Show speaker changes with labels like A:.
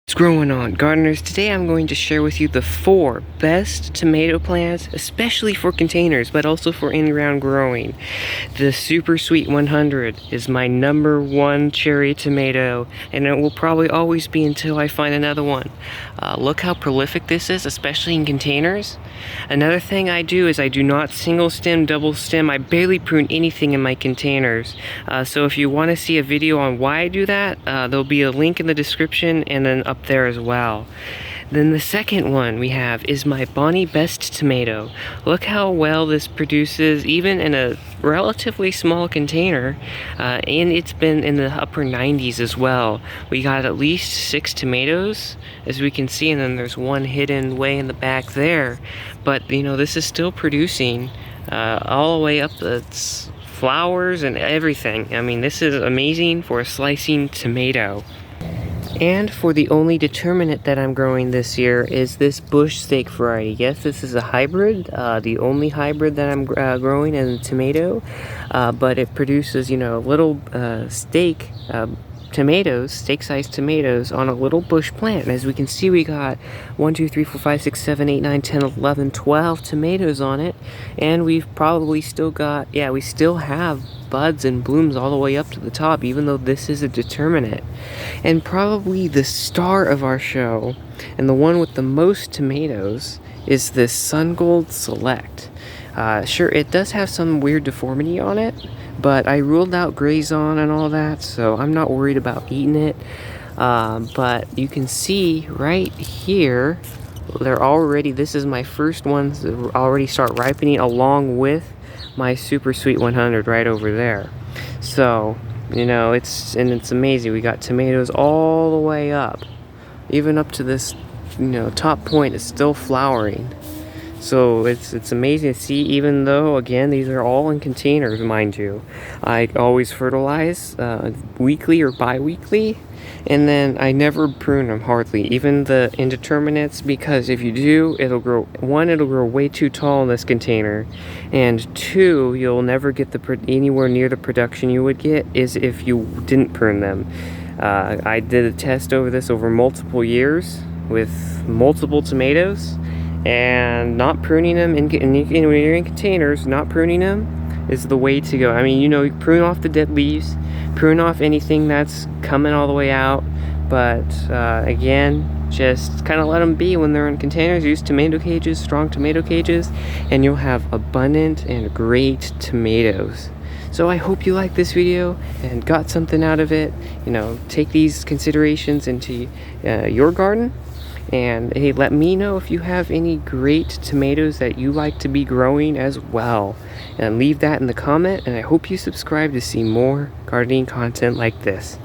A: What's going on, gardeners? Today I'm going to share with you the 4 best tomato plants, especially for containers, but also for in-ground growing. The Super Sweet 100 is my #1 cherry tomato, and it will probably always be until I find another one. Look how prolific this is, especially in containers. Another thing I do is I do not single stem, double stem. I barely prune anything in my containers. So if you want to see a video on why I do that, there'll be a link in the description and then up there as well. Then the second one we have is my Bonnie Best tomato. Look how well this produces even in a relatively small container, and it's been in the upper 90s as well. We got at least 6 tomatoes, as we can see, and then there's one hidden way in the back there. But you know, this is still producing all the way up its flowers and everything. I mean, this is amazing for a slicing tomato. And for the only determinate that I'm growing this year is this bush steak variety. Yes, this is a hybrid, the only hybrid that I'm growing in tomato, but it produces, you know, little steak tomatoes, steak-sized tomatoes on a little bush plant. And as we can see, we got 1, 2, 3, 4, 5, 6, 7, 8, 9, 10, 11, 12 tomatoes on it. And we've probably still got, yeah, we still have buds and blooms all the way up to the top, even though this is a determinate. And probably the star of our show, and the one with the most tomatoes, is this Sun Gold Select. Sure, it does have some weird deformity on it, but I ruled out grazon and all that, so I'm not worried about eating it. But you can see right here, they're already, this is my first ones that already start ripening along with my Super Sweet 100 right over there. So, you know, it's amazing. We got tomatoes all the way up, even up to this, you know, top point is still flowering. So it's amazing to see, even though, again, these are all in containers, mind you. I always fertilize weekly or bi-weekly, and then I never prune them hardly, even the indeterminates, because if you do, it'll grow way too tall in this container, and 2, you'll never get anywhere near the production you would get is if you didn't prune them. I did a test over this over multiple years with multiple tomatoes, and not pruning them when you're in containers, not pruning them is the way to go. I mean, you know, you prune off the dead leaves, prune off anything that's coming all the way out, but again, just kind of let them be when they're in containers. Use tomato cages, strong tomato cages, and you'll have abundant and great tomatoes. So I hope you liked this video and got something out of it. You know, take these considerations into your garden. And hey, let me know if you have any great tomatoes that you like to be growing as well. And leave that in the comment, and I hope you subscribe to see more gardening content like this.